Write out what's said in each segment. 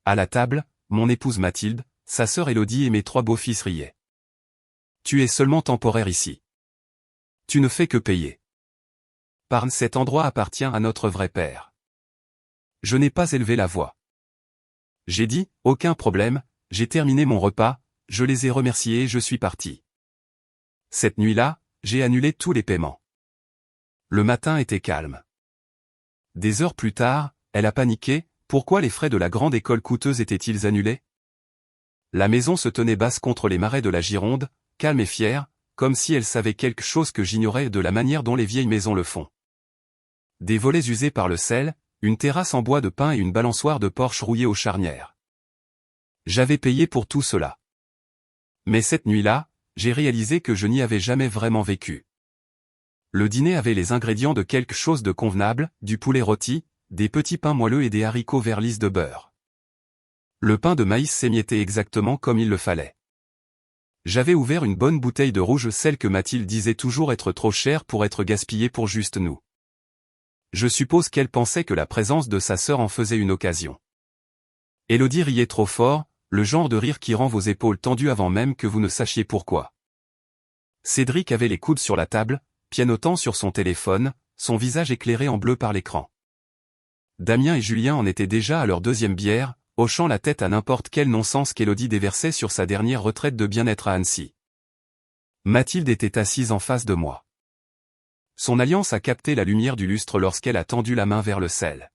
À la table, mon épouse Mathilde, sa sœur Élodie et mes 3 beaux-fils riaient. Tu es seulement temporaire ici. Tu ne fais que payer. Parne, cet endroit appartient à notre vrai père. Je n'ai pas élevé la voix. J'ai dit, aucun problème, j'ai terminé mon repas, je les ai remerciés et je suis parti. Cette nuit-là, j'ai annulé tous les paiements. Le matin était calme. Des heures plus tard, elle a paniqué, pourquoi les frais de la grande école coûteuse étaient-ils annulés? La maison se tenait basse contre les marais de la Gironde, calme et fière, comme si elle savait quelque chose que j'ignorais de la manière dont les vieilles maisons le font. Des volets usés par le sel, une terrasse en bois de pin et une balançoire de porche rouillée aux charnières. J'avais payé pour tout cela. Mais cette nuit-là, j'ai réalisé que je n'y avais jamais vraiment vécu. Le dîner avait les ingrédients de quelque chose de convenable, du poulet rôti, des petits pains moelleux et des haricots verts lisses de beurre. Le pain de maïs s'émiettait exactement comme il le fallait. J'avais ouvert une bonne bouteille de rouge, celle que Mathilde disait toujours être trop chère pour être gaspillée pour juste nous. Je suppose qu'elle pensait que la présence de sa sœur en faisait une occasion. Élodie riait trop fort, le genre de rire qui rend vos épaules tendues avant même que vous ne sachiez pourquoi. Cédric avait les coudes sur la table, pianotant sur son téléphone, son visage éclairé en bleu par l'écran. Damien et Julien en étaient déjà à leur 2e bière, hochant la tête à n'importe quel non-sens qu'Élodie déversait sur sa dernière retraite de bien-être à Annecy. Mathilde était assise en face de moi. Son alliance a capté la lumière du lustre lorsqu'elle a tendu la main vers le sel.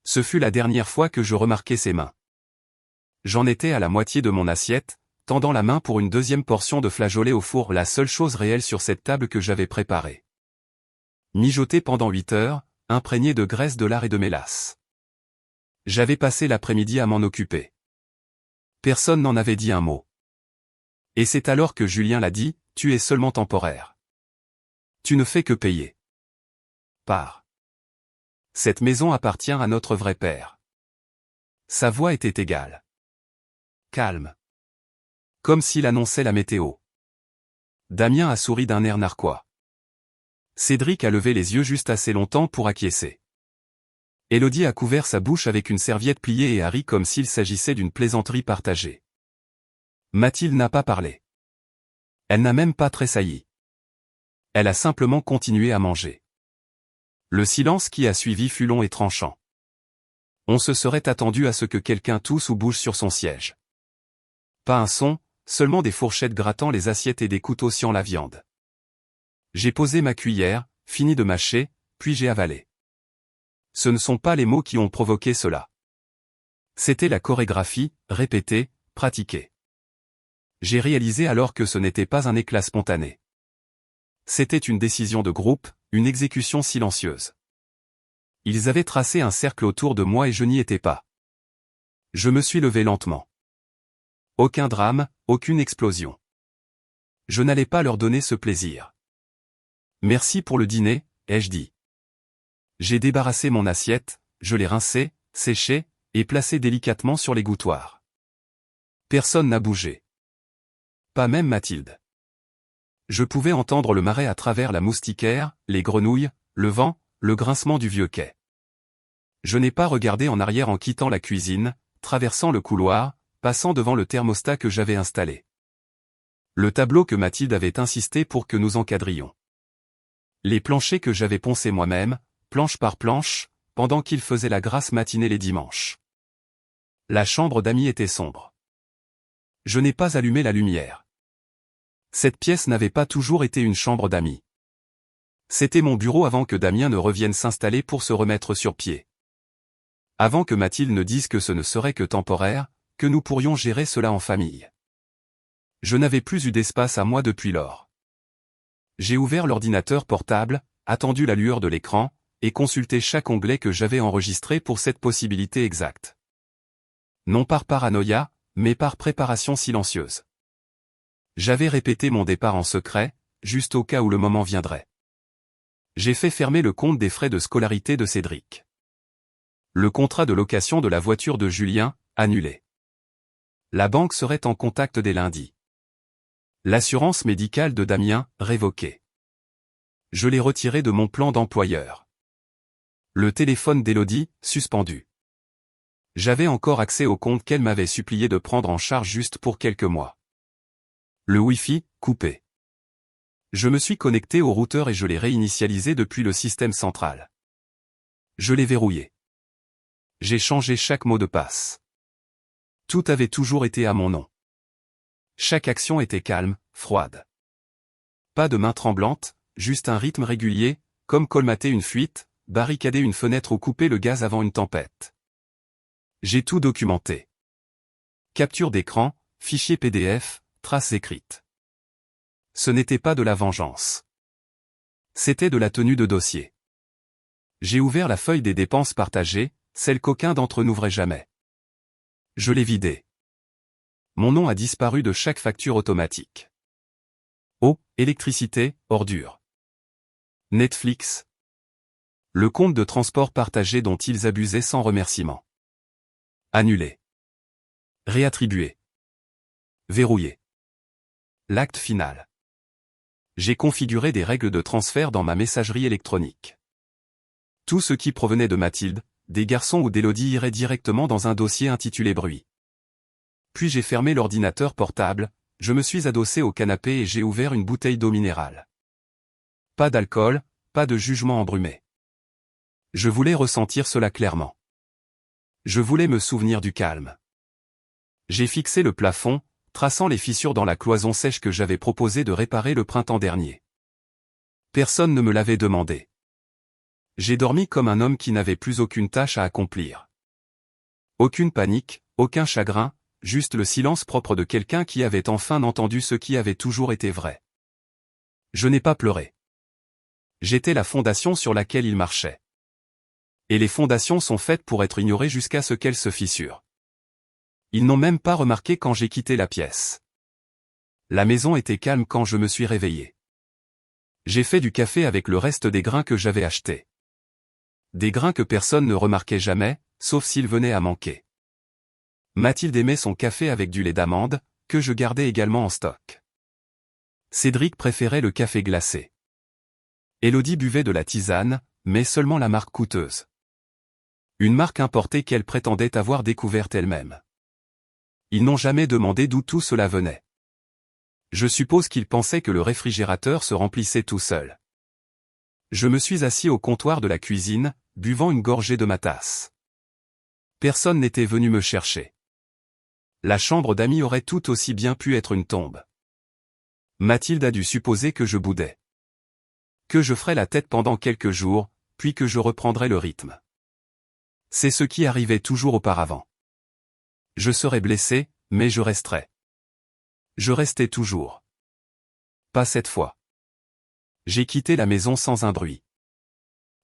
Ce fut la dernière fois que je remarquai ses mains. J'en étais à la moitié de mon assiette, tendant la main pour une 2e portion de flageolet au four, la seule chose réelle sur cette table que j'avais préparée. Mijoté pendant 8 heures, imprégné de graisse de lard et de mélasse. J'avais passé l'après-midi à m'en occuper. Personne n'en avait dit un mot. Et c'est alors que Julien l'a dit, tu es seulement temporaire. Tu ne fais que payer. Pars. Cette maison appartient à notre vrai père. Sa voix était égale. Calme. Comme s'il annonçait la météo. Damien a souri d'un air narquois. Cédric a levé les yeux juste assez longtemps pour acquiescer. Élodie a couvert sa bouche avec une serviette pliée et a ri comme s'il s'agissait d'une plaisanterie partagée. Mathilde n'a pas parlé. Elle n'a même pas tressailli. Elle a simplement continué à manger. Le silence qui a suivi fut long et tranchant. On se serait attendu à ce que quelqu'un tousse ou bouge sur son siège. Pas un son, seulement des fourchettes grattant les assiettes et des couteaux sciant la viande. J'ai posé ma cuillère, fini de mâcher, puis j'ai avalé. Ce ne sont pas les mots qui ont provoqué cela. C'était la chorégraphie, répétée, pratiquée. J'ai réalisé alors que ce n'était pas un éclat spontané. C'était une décision de groupe, une exécution silencieuse. Ils avaient tracé un cercle autour de moi et je n'y étais pas. Je me suis levé lentement. Aucun drame, aucune explosion. Je n'allais pas leur donner ce plaisir. Merci pour le dîner, ai-je dit. J'ai débarrassé mon assiette, je l'ai rincée, séchée, et placée délicatement sur l'égouttoir. Personne n'a bougé. Pas même Mathilde. Je pouvais entendre le marais à travers la moustiquaire, les grenouilles, le vent, le grincement du vieux quai. Je n'ai pas regardé en arrière en quittant la cuisine, traversant le couloir, passant devant le thermostat que j'avais installé. Le tableau que Mathilde avait insisté pour que nous encadrions. Les planchers que j'avais poncés moi-même, planche par planche, pendant qu'il faisait la grasse matinée les dimanches. La chambre d'amis était sombre. Je n'ai pas allumé la lumière. Cette pièce n'avait pas toujours été une chambre d'amis. C'était mon bureau avant que Damien ne revienne s'installer pour se remettre sur pied. Avant que Mathilde ne dise que ce ne serait que temporaire, que nous pourrions gérer cela en famille. Je n'avais plus eu d'espace à moi depuis lors. J'ai ouvert l'ordinateur portable, attendu la lueur de l'écran, et consulté chaque onglet que j'avais enregistré pour cette possibilité exacte. Non par paranoïa, mais par préparation silencieuse. J'avais répété mon départ en secret, juste au cas où le moment viendrait. J'ai fait fermer le compte des frais de scolarité de Cédric. Le contrat de location de la voiture de Julien, annulé. La banque serait en contact dès lundi. L'assurance médicale de Damien, révoquée. Je l'ai retiré de mon plan d'employeur. Le téléphone d'Élodie, suspendu. J'avais encore accès au compte qu'elle m'avait supplié de prendre en charge juste pour quelques mois. Le Wi-Fi, coupé. Je me suis connecté au routeur et je l'ai réinitialisé depuis le système central. Je l'ai verrouillé. J'ai changé chaque mot de passe. Tout avait toujours été à mon nom. Chaque action était calme, froide. Pas de main tremblante, juste un rythme régulier, comme colmater une fuite, barricader une fenêtre ou couper le gaz avant une tempête. J'ai tout documenté. Capture d'écran, fichier PDF, traces écrites. Ce n'était pas de la vengeance. C'était de la tenue de dossier. J'ai ouvert la feuille des dépenses partagées, celle qu'aucun d'entre n'ouvrait jamais. Je l'ai vidée. Mon nom a disparu de chaque facture automatique. Eau, électricité, ordures. Netflix. Le compte de transport partagé dont ils abusaient sans remerciement. Annulé. Réattribué. Verrouillé. L'acte final. J'ai configuré des règles de transfert dans ma messagerie électronique. Tout ce qui provenait de Mathilde, des garçons ou d'Élodie irait directement dans un dossier intitulé Bruit. Puis j'ai fermé l'ordinateur portable, je me suis adossé au canapé et j'ai ouvert une bouteille d'eau minérale. Pas d'alcool, pas de jugement embrumé. Je voulais ressentir cela clairement. Je voulais me souvenir du calme. J'ai fixé le plafond, traçant les fissures dans la cloison sèche que j'avais proposé de réparer le printemps dernier. Personne ne me l'avait demandé. J'ai dormi comme un homme qui n'avait plus aucune tâche à accomplir. Aucune panique, aucun chagrin, juste le silence propre de quelqu'un qui avait enfin entendu ce qui avait toujours été vrai. Je n'ai pas pleuré. J'étais la fondation sur laquelle il marchait. Et les fondations sont faites pour être ignorées jusqu'à ce qu'elles se fissurent. Ils n'ont même pas remarqué quand j'ai quitté la pièce. La maison était calme quand je me suis réveillé. J'ai fait du café avec le reste des grains que j'avais achetés. Des grains que personne ne remarquait jamais, sauf s'ils venaient à manquer. Mathilde aimait son café avec du lait d'amande, que je gardais également en stock. Cédric préférait le café glacé. Élodie buvait de la tisane, mais seulement la marque coûteuse. Une marque importée qu'elle prétendait avoir découverte elle-même. Ils n'ont jamais demandé d'où tout cela venait. Je suppose qu'ils pensaient que le réfrigérateur se remplissait tout seul. Je me suis assis au comptoir de la cuisine, buvant une gorgée de ma tasse. Personne n'était venu me chercher. La chambre d'amis aurait tout aussi bien pu être une tombe. Mathilde a dû supposer que je boudais. Que je ferais la tête pendant quelques jours, puis que je reprendrais le rythme. C'est ce qui arrivait toujours auparavant. Je serais blessé, mais je resterais. Je restais toujours. Pas cette fois. J'ai quitté la maison sans un bruit.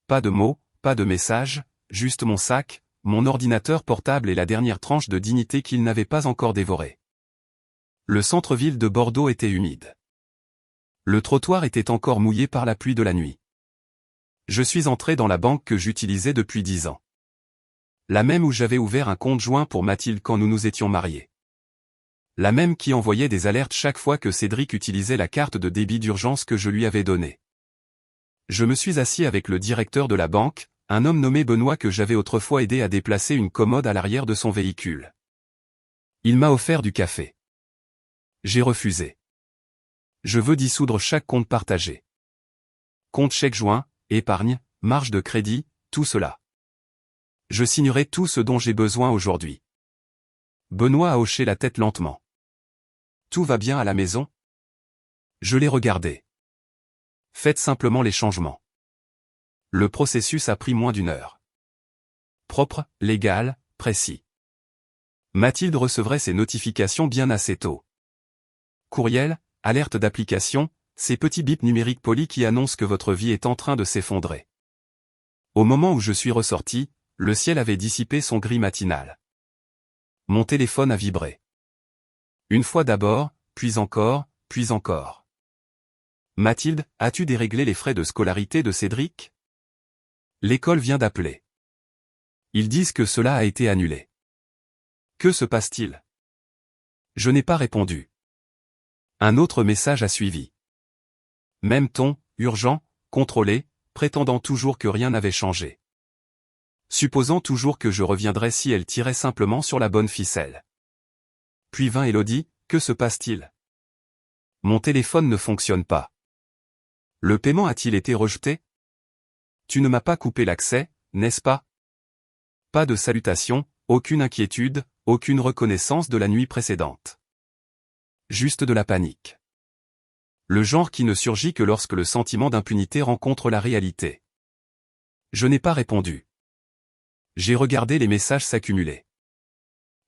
Pas de mots, pas de messages, juste mon sac, mon ordinateur portable et la dernière tranche de dignité qu'il n'avait pas encore dévorée. Le centre-ville de Bordeaux était humide. Le trottoir était encore mouillé par la pluie de la nuit. Je suis entré dans la banque que j'utilisais depuis 10 ans. La même où j'avais ouvert un compte joint pour Mathilde quand nous nous étions mariés. La même qui envoyait des alertes chaque fois que Cédric utilisait la carte de débit d'urgence que je lui avais donnée. Je me suis assis avec le directeur de la banque, un homme nommé Benoît que j'avais autrefois aidé à déplacer une commode à l'arrière de son véhicule. Il m'a offert du café. J'ai refusé. Je veux dissoudre chaque compte partagé. Compte chèque joint, épargne, marge de crédit, tout cela. Je signerai tout ce dont j'ai besoin aujourd'hui. Benoît a hoché la tête lentement. Tout va bien à la maison? Je l'ai regardé. Faites simplement les changements. Le processus a pris moins d'1 heure. Propre, légal, précis. Mathilde recevrait ses notifications bien assez tôt. Courriel, alerte d'application, ces petits bips numériques polis qui annoncent que votre vie est en train de s'effondrer. Au moment où je suis ressorti, le ciel avait dissipé son gris matinal. Mon téléphone a vibré. Une fois d'abord, puis encore, puis encore. Mathilde, as-tu déréglé les frais de scolarité de Cédric? L'école vient d'appeler. Ils disent que cela a été annulé. Que se passe-t-il? Je n'ai pas répondu. Un autre message a suivi. Même ton, urgent, contrôlé, prétendant toujours que rien n'avait changé. supposant toujours que je reviendrais si elle tirait simplement sur la bonne ficelle. Puis vint Élodie, que se passe-t-il? Mon téléphone ne fonctionne pas. Le paiement a-t-il été rejeté? Tu ne m'as pas coupé l'accès, n'est-ce pas? Pas de salutation, aucune inquiétude, aucune reconnaissance de la nuit précédente. Juste de la panique. Le genre qui ne surgit que lorsque le sentiment d'impunité rencontre la réalité. Je n'ai pas répondu. J'ai regardé les messages s'accumuler.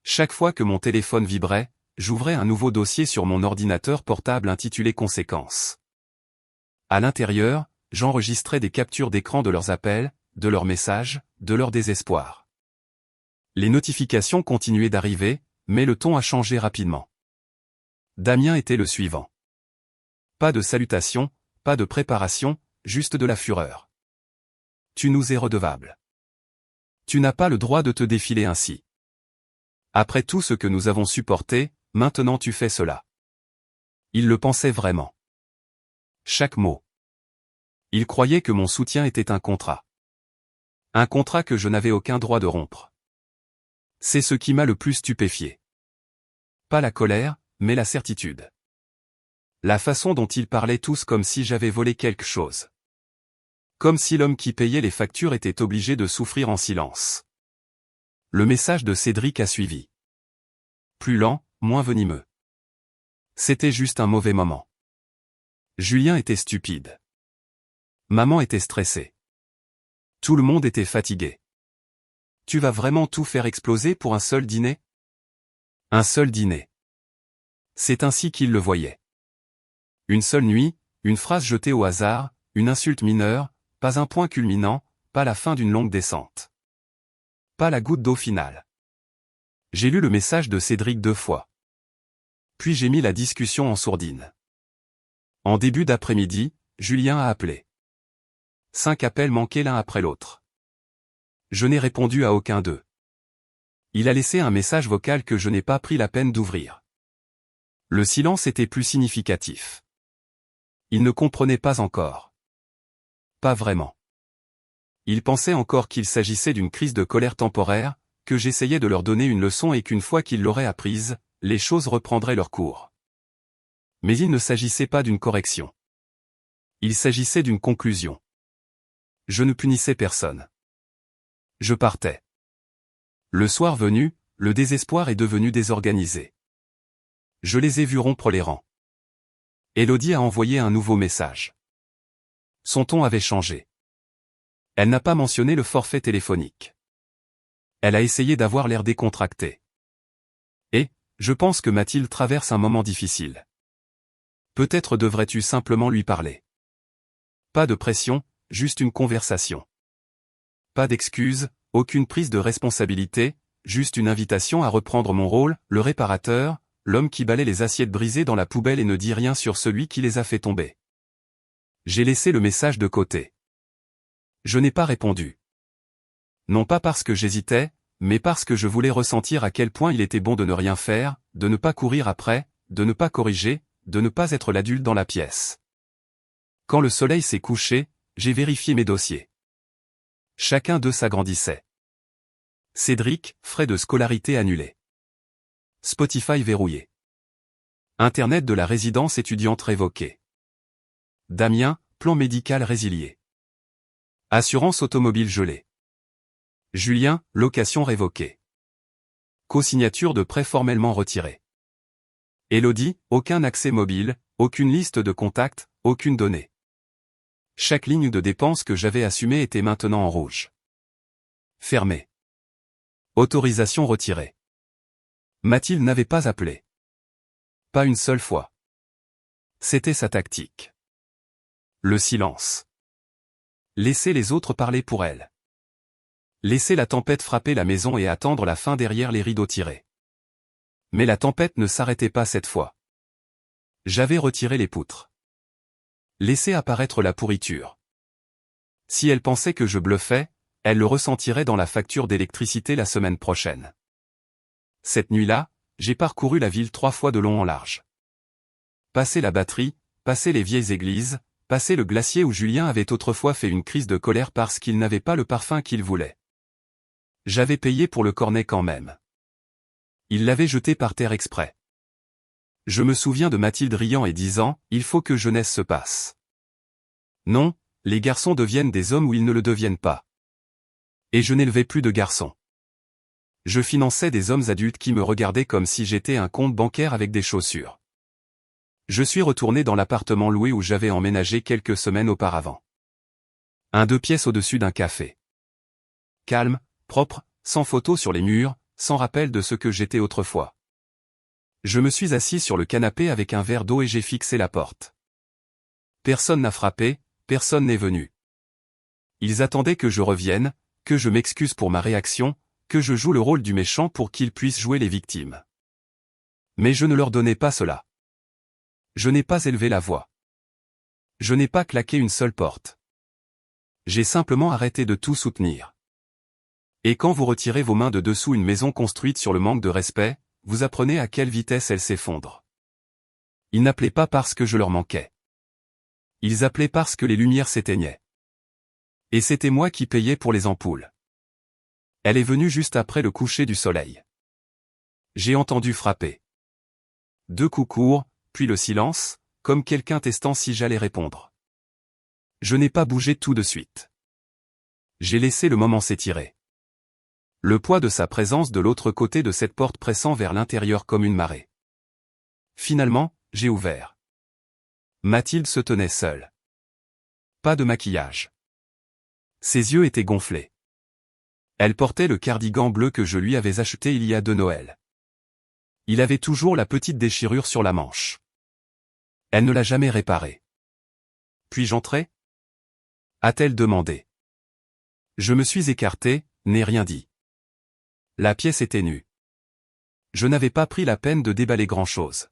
Chaque fois que mon téléphone vibrait, j'ouvrais un nouveau dossier sur mon ordinateur portable intitulé Conséquences. À l'intérieur, j'enregistrais des captures d'écran de leurs appels, de leurs messages, de leur désespoir. Les notifications continuaient d'arriver, mais le ton a changé rapidement. Damien était le suivant. Pas de salutation, pas de préparation, juste de la fureur. Tu nous es redevable. Tu n'as pas le droit de te défiler ainsi. Après tout ce que nous avons supporté, maintenant tu fais cela. Il le pensait vraiment. Chaque mot. Il croyait que mon soutien était un contrat. Un contrat que je n'avais aucun droit de rompre. C'est ce qui m'a le plus stupéfié. Pas la colère, mais la certitude. La façon dont ils parlaient tous comme si j'avais volé quelque chose. Comme si l'homme qui payait les factures était obligé de souffrir en silence. Le message de Cédric a suivi. Plus lent, moins venimeux. C'était juste un mauvais moment. Julien était stupide. Maman était stressée. Tout le monde était fatigué. Tu vas vraiment tout faire exploser pour un seul dîner? Un seul dîner. C'est ainsi qu'il le voyait. Une seule nuit, une phrase jetée au hasard, une insulte mineure, pas un point culminant, pas la fin d'une longue descente. Pas la goutte d'eau finale. J'ai lu le message de Cédric 2 fois. Puis j'ai mis la discussion en sourdine. En début d'après-midi, Julien a appelé. 5 appels manqués l'un après l'autre. Je n'ai répondu à aucun d'eux. Il a laissé un message vocal que je n'ai pas pris la peine d'ouvrir. Le silence était plus significatif. Il ne comprenait pas encore. Pas vraiment. Il pensait encore qu'il s'agissait d'une crise de colère temporaire, que j'essayais de leur donner une leçon et qu'une fois qu'ils l'auraient apprise, les choses reprendraient leur cours. Mais il ne s'agissait pas d'une correction. Il s'agissait d'une conclusion. Je ne punissais personne. Je partais. Le soir venu, le désespoir est devenu désorganisé. Je les ai vus rompre les rangs. Élodie a envoyé un nouveau message. Son ton avait changé. Elle n'a pas mentionné le forfait téléphonique. Elle a essayé d'avoir l'air décontracté. Et, je pense que Mathilde traverse un moment difficile. Peut-être devrais-tu simplement lui parler. Pas de pression, juste une conversation. Pas d'excuses, aucune prise de responsabilité, juste une invitation à reprendre mon rôle, le réparateur, l'homme qui balaie les assiettes brisées dans la poubelle et ne dit rien sur celui qui les a fait tomber. J'ai laissé le message de côté. Je n'ai pas répondu. Non pas parce que j'hésitais, mais parce que je voulais ressentir à quel point il était bon de ne rien faire, de ne pas courir après, de ne pas corriger, de ne pas être l'adulte dans la pièce. Quand le soleil s'est couché, j'ai vérifié mes dossiers. Chacun d'eux s'agrandissait. Cédric, frais de scolarité annulés. Spotify verrouillé. Internet de la résidence étudiante révoqué. Damien, plan médical résilié. Assurance automobile gelée. Julien, location révoquée. Co-signature de prêt formellement retiré. Élodie, aucun accès mobile, aucune liste de contacts, aucune donnée. Chaque ligne de dépense que j'avais assumée était maintenant en rouge. Fermée. Autorisation retirée. Mathilde n'avait pas appelé. Pas une seule fois. C'était sa tactique. Le silence. Laisser les autres parler pour elle. Laisser la tempête frapper la maison et attendre la fin derrière les rideaux tirés. Mais la tempête ne s'arrêtait pas cette fois. J'avais retiré les poutres. Laissé apparaître la pourriture. Si elle pensait que je bluffais, elle le ressentirait dans la facture d'électricité la semaine prochaine. Cette nuit-là, j'ai parcouru la ville 3 fois de long en large. Passé la batterie, passé les vieilles églises, passé le glacier où Julien avait autrefois fait une crise de colère parce qu'il n'avait pas le parfum qu'il voulait. J'avais payé pour le cornet quand même. Il l'avait jeté par terre exprès. Je me souviens de Mathilde riant et disant « Il faut que jeunesse se passe. » Non, les garçons deviennent des hommes ou ils ne le deviennent pas. Et je n'élevais plus de garçons. Je finançais des hommes adultes qui me regardaient comme si j'étais un compte bancaire avec des chaussures. Je suis retourné dans l'appartement loué où j'avais emménagé quelques semaines auparavant. Un 2 pièces au-dessus d'un café. Calme, propre, sans photos sur les murs, sans rappel de ce que j'étais autrefois. Je me suis assis sur le canapé avec un verre d'eau et j'ai fixé la porte. Personne n'a frappé, personne n'est venu. Ils attendaient que je revienne, que je m'excuse pour ma réaction, que je joue le rôle du méchant pour qu'ils puissent jouer les victimes. Mais je ne leur donnais pas cela. Je n'ai pas élevé la voix. Je n'ai pas claqué une seule porte. J'ai simplement arrêté de tout soutenir. Et quand vous retirez vos mains de dessous une maison construite sur le manque de respect, vous apprenez à quelle vitesse elle s'effondre. Ils n'appelaient pas parce que je leur manquais. Ils appelaient parce que les lumières s'éteignaient. Et c'était moi qui payais pour les ampoules. Elle est venue juste après le coucher du soleil. J'ai entendu frapper. 2 coups courts, puis le silence, comme quelqu'un testant si j'allais répondre. Je n'ai pas bougé tout de suite. J'ai laissé le moment s'étirer. Le poids de sa présence de l'autre côté de cette porte pressant vers l'intérieur comme une marée. Finalement, j'ai ouvert. Mathilde se tenait seule. Pas de maquillage. Ses yeux étaient gonflés. Elle portait le cardigan bleu que je lui avais acheté il y a 2 Noëls. Il avait toujours la petite déchirure sur la manche. Elle ne l'a jamais réparé. Puis-je entrer ? A-t-elle demandé. Je me suis écarté, n'ai rien dit. La pièce était nue. Je n'avais pas pris la peine de déballer grand-chose.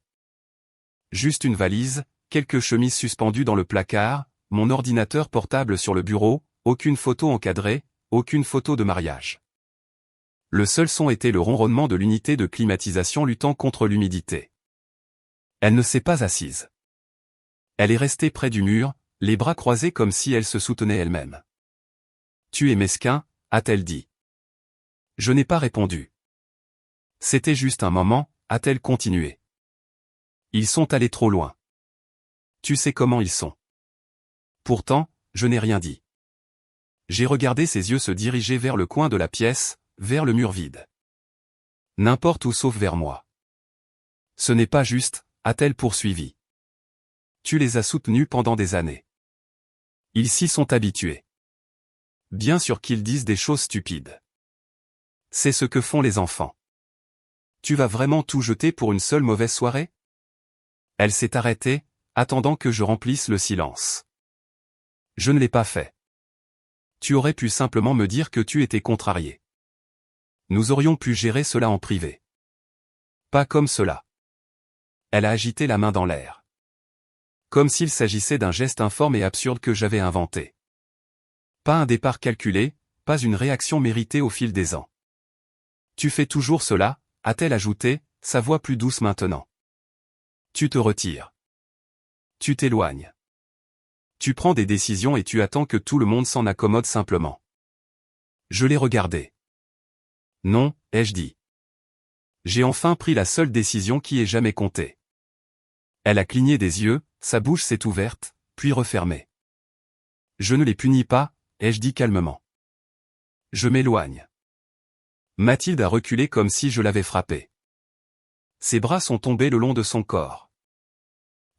Juste une valise, quelques chemises suspendues dans le placard, mon ordinateur portable sur le bureau, aucune photo encadrée, aucune photo de mariage. Le seul son était le ronronnement de l'unité de climatisation luttant contre l'humidité. Elle ne s'est pas assise. Elle est restée près du mur, les bras croisés comme si elle se soutenait elle-même. « Tu es mesquin », a-t-elle dit. Je n'ai pas répondu. « C'était juste un moment », a-t-elle continué. Ils sont allés trop loin. Tu sais comment ils sont. Pourtant, je n'ai rien dit. J'ai regardé ses yeux se diriger vers le coin de la pièce, vers le mur vide. N'importe où sauf vers moi. Ce n'est pas juste, a-t-elle poursuivi. Tu les as soutenus pendant des années. Ils s'y sont habitués. Bien sûr qu'ils disent des choses stupides. C'est ce que font les enfants. Tu vas vraiment tout jeter pour une seule mauvaise soirée ? Elle s'est arrêtée, attendant que je remplisse le silence. Je ne l'ai pas fait. Tu aurais pu simplement me dire que tu étais contrarié. Nous aurions pu gérer cela en privé. Pas comme cela. Elle a agité la main dans l'air. Comme s'il s'agissait d'un geste informe et absurde que j'avais inventé. Pas un départ calculé, pas une réaction méritée au fil des ans. Tu fais toujours cela, a-t-elle ajouté, sa voix plus douce maintenant. Tu te retires. Tu t'éloignes. Tu prends des décisions et tu attends que tout le monde s'en accommode simplement. Je l'ai regardé. Non, ai-je dit. J'ai enfin pris la seule décision qui ait jamais compté. Elle a cligné des yeux, sa bouche s'est ouverte, puis refermée. Je ne les punis pas, ai-je dit calmement. Je m'éloigne. Mathilde a reculé comme si je l'avais frappée. Ses bras sont tombés le long de son corps.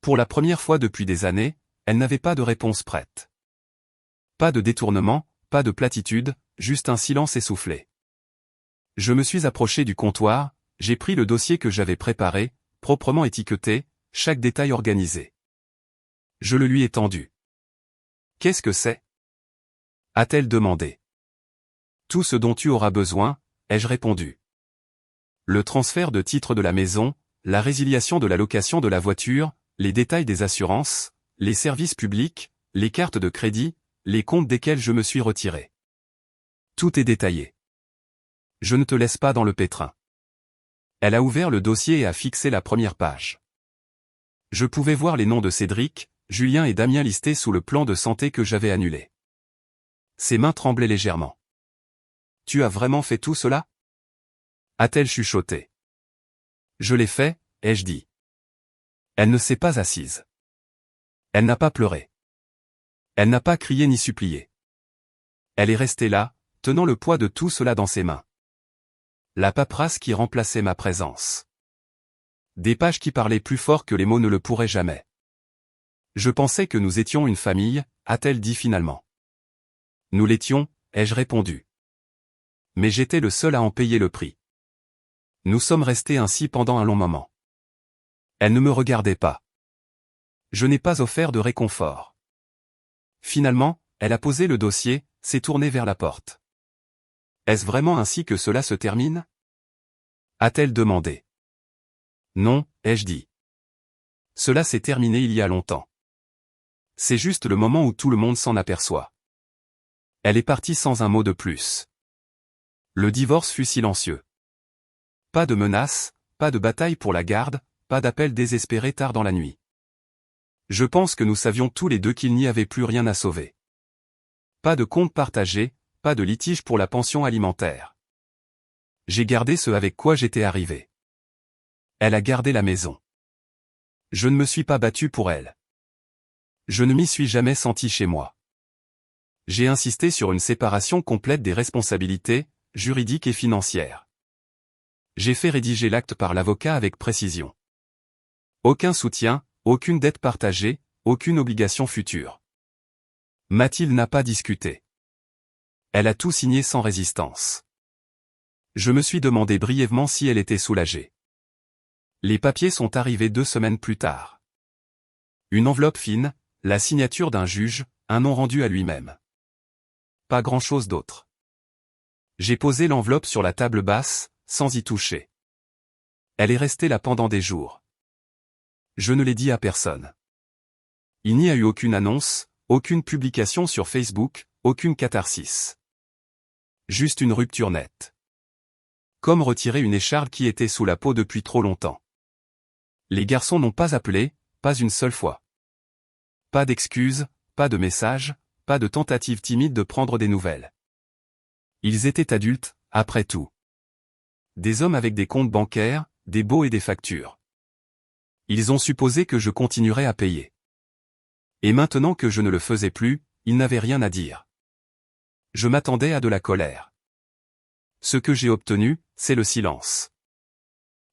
Pour la première fois depuis des années, elle n'avait pas de réponse prête. Pas de détournement, pas de platitude, juste un silence essoufflé. Je me suis approché du comptoir, j'ai pris le dossier que j'avais préparé, proprement étiqueté, chaque détail organisé. Je le lui ai tendu. « Qu'est-ce que c'est » a-t-elle demandé. « Tout ce dont tu auras besoin » ai-je répondu. Le transfert de titre de la maison, la résiliation de la location de la voiture, les détails des assurances, les services publics, les cartes de crédit, les comptes desquels je me suis retiré. Tout est détaillé. Je ne te laisse pas dans le pétrin. Elle a ouvert le dossier et a fixé la première page. Je pouvais voir les noms de Cédric, Julien et Damien listés sous le plan de santé que j'avais annulé. Ses mains tremblaient légèrement. tu as vraiment fait tout cela? A-t-elle chuchoté. Je l'ai fait, ai-je dit. Elle ne s'est pas assise. Elle n'a pas pleuré. Elle n'a pas crié ni supplié. Elle est restée là, tenant le poids de tout cela dans ses mains. La paperasse qui remplaçait ma présence. Des pages qui parlaient plus fort que les mots ne le pourraient jamais. Je pensais que nous étions une famille, a-t-elle dit finalement. Nous l'étions, ai-je répondu. Mais j'étais le seul à en payer le prix. Nous sommes restés ainsi pendant un long moment. Elle ne me regardait pas. Je n'ai pas offert de réconfort. Finalement, elle a posé le dossier, s'est tournée vers la porte. Est-ce vraiment ainsi que cela se termine? A-t-elle demandé. Non, ai-je dit. Cela s'est terminé il y a longtemps. C'est juste le moment où tout le monde s'en aperçoit. Elle est partie sans un mot de plus. Le divorce fut silencieux. Pas de menaces, pas de bataille pour la garde, pas d'appel désespéré tard dans la nuit. Je pense que nous savions tous les deux qu'il n'y avait plus rien à sauver. Pas de compte partagé, pas de litige pour la pension alimentaire. J'ai gardé ce avec quoi j'étais arrivé. Elle a gardé la maison. Je ne me suis pas battu pour elle. Je ne m'y suis jamais senti chez moi. J'ai insisté sur une séparation complète des responsabilités, juridiques et financières. J'ai fait rédiger l'acte par l'avocat avec précision. Aucun soutien, aucune dette partagée, aucune obligation future. Mathilde n'a pas discuté. Elle a tout signé sans résistance. Je me suis demandé brièvement si elle était soulagée. Les papiers sont arrivés 2 semaines plus tard. Une enveloppe fine, la signature d'un juge, un nom rendu à lui-même. Pas grand-chose d'autre. J'ai posé l'enveloppe sur la table basse, sans y toucher. Elle est restée là pendant des jours. Je ne l'ai dit à personne. Il n'y a eu aucune annonce, aucune publication sur Facebook, aucune catharsis. Juste une rupture nette. Comme retirer une écharpe qui était sous la peau depuis trop longtemps. Les garçons n'ont pas appelé, pas une seule fois. Pas d'excuses, pas de messages, pas de tentative timide de prendre des nouvelles. Ils étaient adultes, après tout. Des hommes avec des comptes bancaires, des baux et des factures. Ils ont supposé que je continuerais à payer. Et maintenant que je ne le faisais plus, ils n'avaient rien à dire. Je m'attendais à de la colère. Ce que j'ai obtenu, c'est le silence.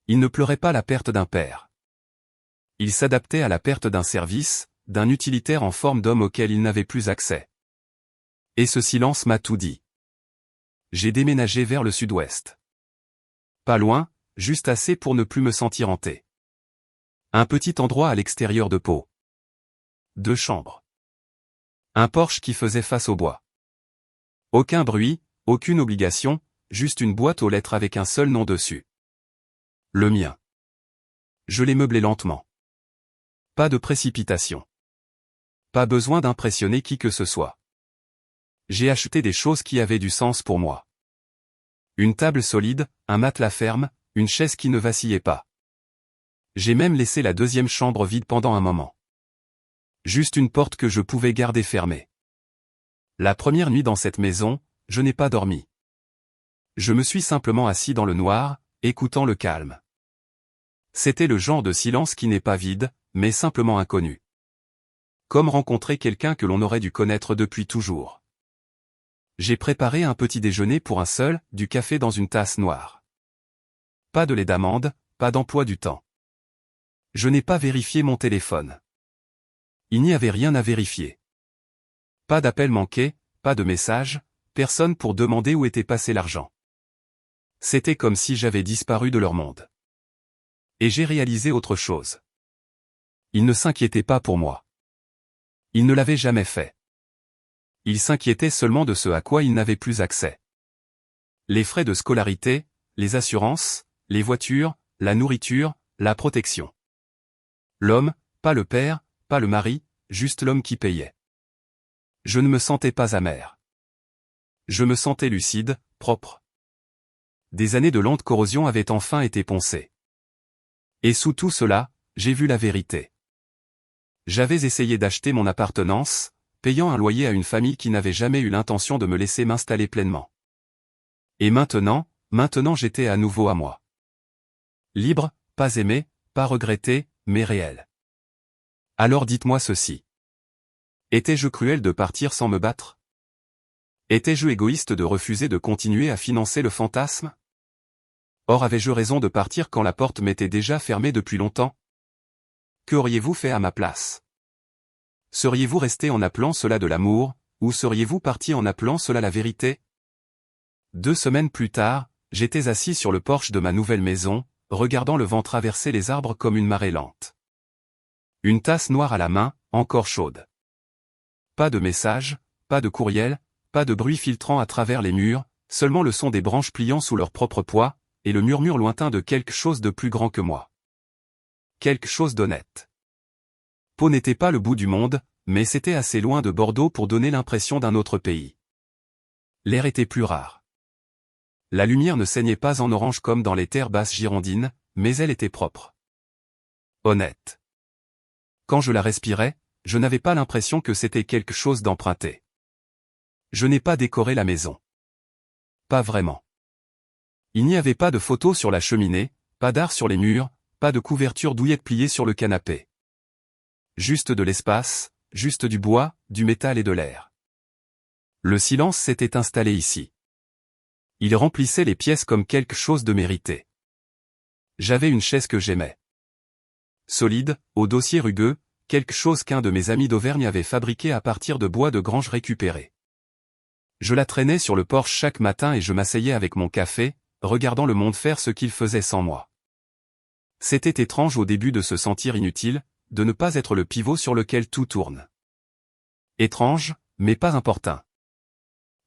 Ils ne pleuraient pas la perte d'un père. Ils s'adaptaient à la perte d'un service, d'un utilitaire en forme d'homme auquel ils n'avaient plus accès. Et ce silence m'a tout dit. J'ai déménagé vers le sud-ouest. Pas loin, juste assez pour ne plus me sentir hanté. Un petit endroit à l'extérieur de Pau. 2 chambres. Un porche qui faisait face au bois. Aucun bruit, aucune obligation, juste une boîte aux lettres avec un seul nom dessus. Le mien. Je l'ai meublé lentement. Pas de précipitation. Pas besoin d'impressionner qui que ce soit. J'ai acheté des choses qui avaient du sens pour moi. Une table solide, un matelas ferme, une chaise qui ne vacillait pas. J'ai même laissé la 2e chambre vide pendant un moment. Juste une porte que je pouvais garder fermée. La première nuit dans cette maison, je n'ai pas dormi. Je me suis simplement assis dans le noir, écoutant le calme. C'était le genre de silence qui n'est pas vide, mais simplement inconnu. Comme rencontrer quelqu'un que l'on aurait dû connaître depuis toujours. J'ai préparé un petit déjeuner pour un seul, du café dans une tasse noire. Pas de lait d'amande, pas d'emploi du temps. Je n'ai pas vérifié mon téléphone. Il n'y avait rien à vérifier. Pas d'appel manqué, pas de message, personne pour demander où était passé l'argent. C'était comme si j'avais disparu de leur monde. Et j'ai réalisé autre chose. Ils ne s'inquiétaient pas pour moi. Ils ne l'avaient jamais fait. Ils s'inquiétaient seulement de ce à quoi ils n'avaient plus accès. Les frais de scolarité, les assurances, les voitures, la nourriture, la protection. L'homme, pas le père, pas le mari, juste l'homme qui payait. Je ne me sentais pas amer. Je me sentais lucide, propre. Des années de lente corrosion avaient enfin été poncées. Et sous tout cela, j'ai vu la vérité. J'avais essayé d'acheter mon appartenance, payant un loyer à une famille qui n'avait jamais eu l'intention de me laisser m'installer pleinement. Et maintenant j'étais à nouveau à moi. Libre, pas aimé, pas regretté, mais réel. Alors dites-moi ceci. Étais-je cruel de partir sans me battre? Étais-je égoïste de refuser de continuer à financer le fantasme? Or avais-je raison de partir quand la porte m'était déjà fermée depuis longtemps? Qu'auriez-vous fait à ma place? Seriez-vous resté en appelant cela de l'amour, ou seriez-vous parti en appelant cela la vérité? 2 semaines plus tard, j'étais assis sur le porche de ma nouvelle maison, regardant le vent traverser les arbres comme une marée lente. Une tasse noire à la main, encore chaude. Pas de message, pas de courriel, pas de bruit filtrant à travers les murs, seulement le son des branches pliant sous leur propre poids, et le murmure lointain de quelque chose de plus grand que moi. Quelque chose d'honnête. Pau n'était pas le bout du monde, mais c'était assez loin de Bordeaux pour donner l'impression d'un autre pays. L'air était plus rare. La lumière ne saignait pas en orange comme dans les terres basses girondines, mais elle était propre. Honnête. Quand je la respirais, je n'avais pas l'impression que c'était quelque chose d'emprunté. Je n'ai pas décoré la maison. Pas vraiment. Il n'y avait pas de photos sur la cheminée, pas d'art sur les murs, pas de couverture douillette pliée sur le canapé. Juste de l'espace, juste du bois, du métal et de l'air. Le silence s'était installé ici. Il remplissait les pièces comme quelque chose de mérité. J'avais une chaise que j'aimais. Solide, au dossier rugueux, quelque chose qu'un de mes amis d'Auvergne avait fabriqué à partir de bois de grange récupéré. Je la traînais sur le porche chaque matin et je m'asseyais avec mon café, regardant le monde faire ce qu'il faisait sans moi. C'était étrange au début de se sentir inutile, de ne pas être le pivot sur lequel tout tourne. Étrange, mais pas importun.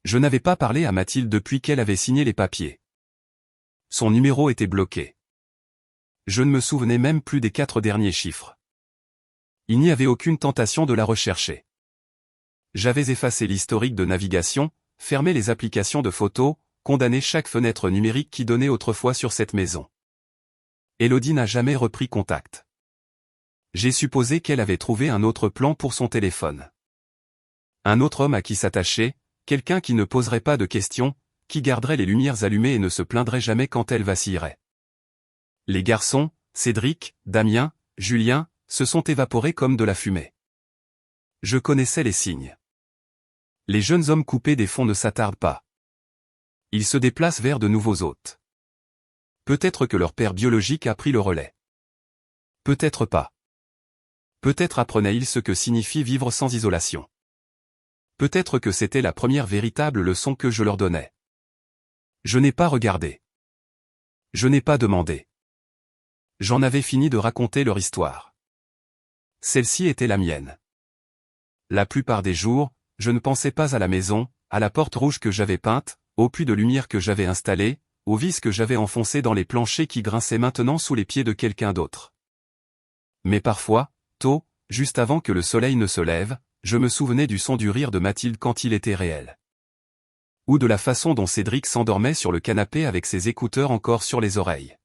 Je n'avais pas parlé à Mathilde depuis qu'elle avait signé les papiers. Son numéro était bloqué. Je ne me souvenais même plus des 4 derniers chiffres. Il n'y avait aucune tentation de la rechercher. J'avais effacé l'historique de navigation, fermé les applications de photos, condamné chaque fenêtre numérique qui donnait autrefois sur cette maison. Élodie n'a jamais repris contact. J'ai supposé qu'elle avait trouvé un autre plan pour son téléphone. Un autre homme à qui s'attacher, quelqu'un qui ne poserait pas de questions, qui garderait les lumières allumées et ne se plaindrait jamais quand elle vacillerait. Les garçons, Cédric, Damien, Julien, se sont évaporés comme de la fumée. Je connaissais les signes. Les jeunes hommes coupés des fonds ne s'attardent pas. Ils se déplacent vers de nouveaux hôtes. Peut-être que leur père biologique a pris le relais. Peut-être pas. Peut-être apprenaient-ils ce que signifie vivre sans isolation. Peut-être que c'était la première véritable leçon que je leur donnais. Je n'ai pas regardé. Je n'ai pas demandé. J'en avais fini de raconter leur histoire. Celle-ci était la mienne. La plupart des jours, je ne pensais pas à la maison, à la porte rouge que j'avais peinte, au puits de lumière que j'avais installé, aux vis que j'avais enfoncées dans les planchers qui grinçaient maintenant sous les pieds de quelqu'un d'autre. Mais parfois, tôt, juste avant que le soleil ne se lève, je me souvenais du son du rire de Mathilde quand il était réel. Ou de la façon dont Cédric s'endormait sur le canapé avec ses écouteurs encore sur les oreilles.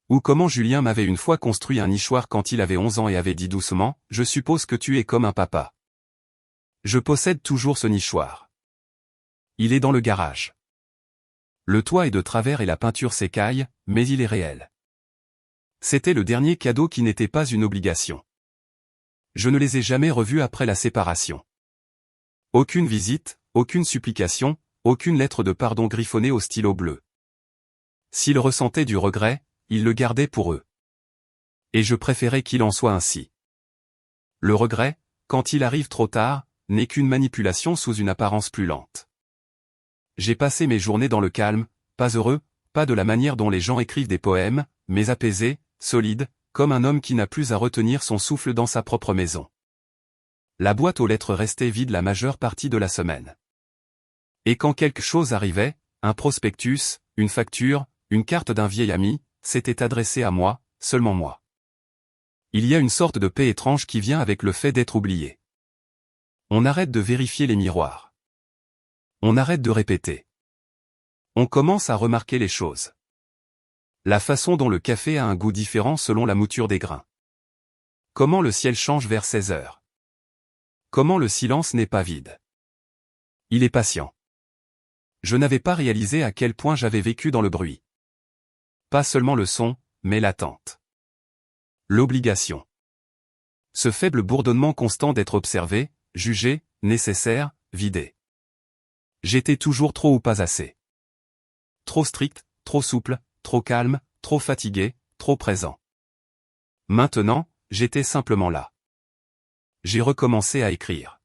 Ou comment Julien m'avait une fois construit un nichoir quand il avait 11 ans et avait dit doucement « Je suppose que tu es comme un papa ». Je possède toujours ce nichoir. Il est dans le garage. Le toit est de travers et la peinture s'écaille, mais il est réel. C'était le dernier cadeau qui n'était pas une obligation. Je ne les ai jamais revus après la séparation. Aucune visite, aucune supplication, aucune lettre de pardon griffonnée au stylo bleu. S'ils ressentaient du regret, ils le gardaient pour eux. Et je préférais qu'il en soit ainsi. Le regret, quand il arrive trop tard, n'est qu'une manipulation sous une apparence plus lente. J'ai passé mes journées dans le calme, pas heureux, pas de la manière dont les gens écrivent des poèmes, mais apaisé, solide, comme un homme qui n'a plus à retenir son souffle dans sa propre maison. La boîte aux lettres restait vide la majeure partie de la semaine. Et quand quelque chose arrivait, un prospectus, une facture, une carte d'un vieil ami, s'était adressé à moi, seulement moi. Il y a une sorte de paix étrange qui vient avec le fait d'être oublié. On arrête de vérifier les miroirs. On arrête de répéter. On commence à remarquer les choses. La façon dont le café a un goût différent selon la mouture des grains. Comment le ciel change vers 16 heures. Comment le silence n'est pas vide. Il est patient. Je n'avais pas réalisé à quel point j'avais vécu dans le bruit. Pas seulement le son, mais l'attente. L'obligation. Ce faible bourdonnement constant d'être observé, jugé, nécessaire, vidé. J'étais toujours trop ou pas assez. Trop strict, trop souple, trop calme, trop fatigué, trop présent. Maintenant, j'étais simplement là. J'ai recommencé à écrire.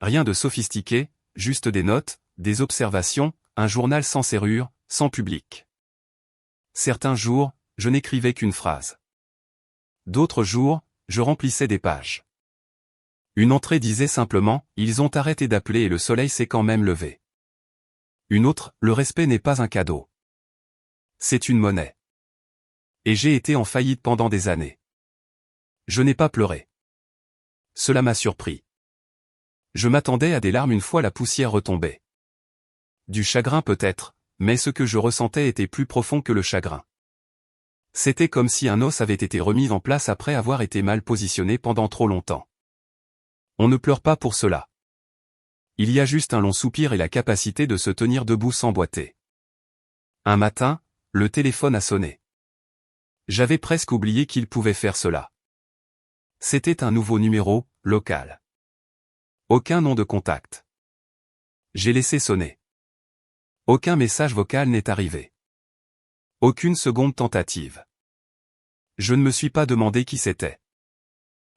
Rien de sophistiqué, juste des notes, des observations, un journal sans serrure, sans public. Certains jours, je n'écrivais qu'une phrase. D'autres jours, je remplissais des pages. Une entrée disait simplement « Ils ont arrêté d'appeler et le soleil s'est quand même levé ». Une autre « Le respect n'est pas un cadeau. C'est une monnaie ». Et j'ai été en faillite pendant des années. Je n'ai pas pleuré. Cela m'a surpris. Je m'attendais à des larmes une fois la poussière retombée. Du chagrin peut-être, mais ce que je ressentais était plus profond que le chagrin. C'était comme si un os avait été remis en place après avoir été mal positionné pendant trop longtemps. On ne pleure pas pour cela. Il y a juste un long soupir et la capacité de se tenir debout sans boiter. Un matin, le téléphone a sonné. J'avais presque oublié qu'il pouvait faire cela. C'était un nouveau numéro, local. Aucun nom de contact. J'ai laissé sonner. Aucun message vocal n'est arrivé. Aucune seconde tentative. Je ne me suis pas demandé qui c'était.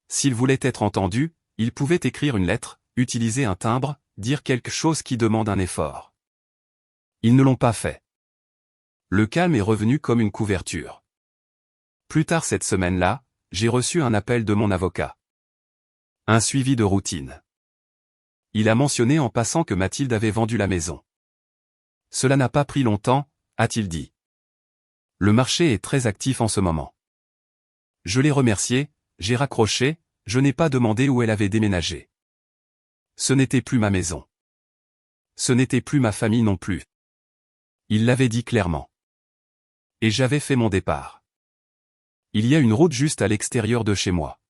S'il voulait être entendu, il pouvait écrire une lettre, utiliser un timbre, dire quelque chose qui demande un effort. Ils ne l'ont pas fait. Le calme est revenu comme une couverture. Plus tard cette semaine-là, j'ai reçu un appel de mon avocat. Un suivi de routine. Il a mentionné en passant que Mathilde avait vendu la maison. Cela n'a pas pris longtemps, a-t-il dit. Le marché est très actif en ce moment. Je l'ai remercié, j'ai raccroché, je n'ai pas demandé où elle avait déménagé. Ce n'était plus ma maison. Ce n'était plus ma famille non plus. Il l'avait dit clairement. Et j'avais fait mon départ. Il y a une route juste à l'extérieur de chez moi.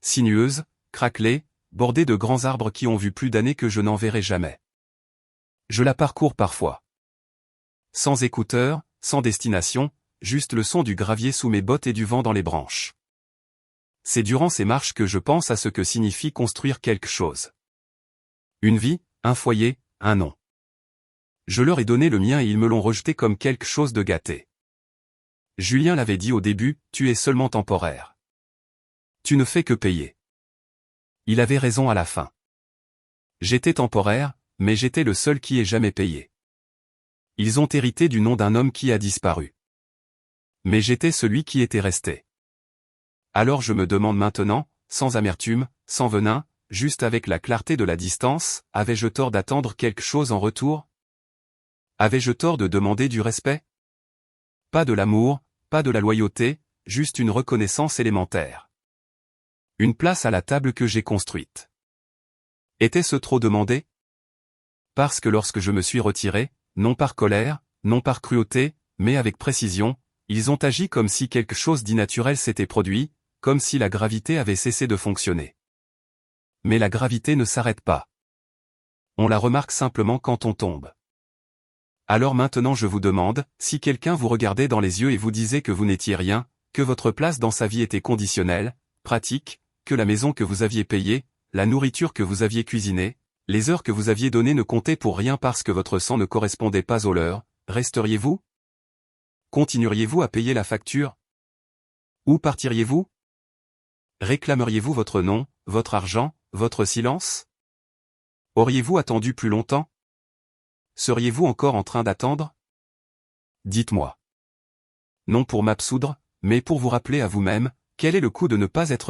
Sinueuse, craquelée, bordée de grands arbres qui ont vu plus d'années que je n'en verrai jamais. Je la parcours parfois. Sans écouteurs, sans destination, juste le son du gravier sous mes bottes et du vent dans les branches. C'est durant ces marches que je pense à ce que signifie construire quelque chose. Une vie, un foyer, un nom. Je leur ai donné le mien et ils me l'ont rejeté comme quelque chose de gâté. Julien l'avait dit au début, tu es seulement temporaire. Tu ne fais que payer. Il avait raison à la fin. J'étais temporaire, mais j'étais le seul qui ait jamais payé. Ils ont hérité du nom d'un homme qui a disparu. Mais j'étais celui qui était resté. Alors je me demande maintenant, sans amertume, sans venin, juste avec la clarté de la distance, avais-je tort d'attendre quelque chose en retour? Avais-je tort de demander du respect? Pas de l'amour, pas de la loyauté, juste une reconnaissance élémentaire. Une place à la table que j'ai construite. Était-ce trop demandé? Parce que lorsque je me suis retiré, non par colère, non par cruauté, mais avec précision, ils ont agi comme si quelque chose d'innaturel s'était produit, comme si la gravité avait cessé de fonctionner. Mais la gravité ne s'arrête pas. On la remarque simplement quand on tombe. Alors maintenant je vous demande, si quelqu'un vous regardait dans les yeux et vous disait que vous n'étiez rien, que votre place dans sa vie était conditionnelle, pratique, que la maison que vous aviez payée, la nourriture que vous aviez cuisinée, les heures que vous aviez données ne comptaient pour rien parce que votre sang ne correspondait pas aux leurs, resteriez-vous? Continueriez-vous à payer la facture? Où partiriez-vous? Réclameriez-vous votre nom, votre argent, votre silence? Auriez-vous attendu plus longtemps? Seriez-vous encore en train d'attendre? Dites-moi. Non pour m'absoudre, mais pour vous rappeler à vous-même, quel est le coût de ne pas être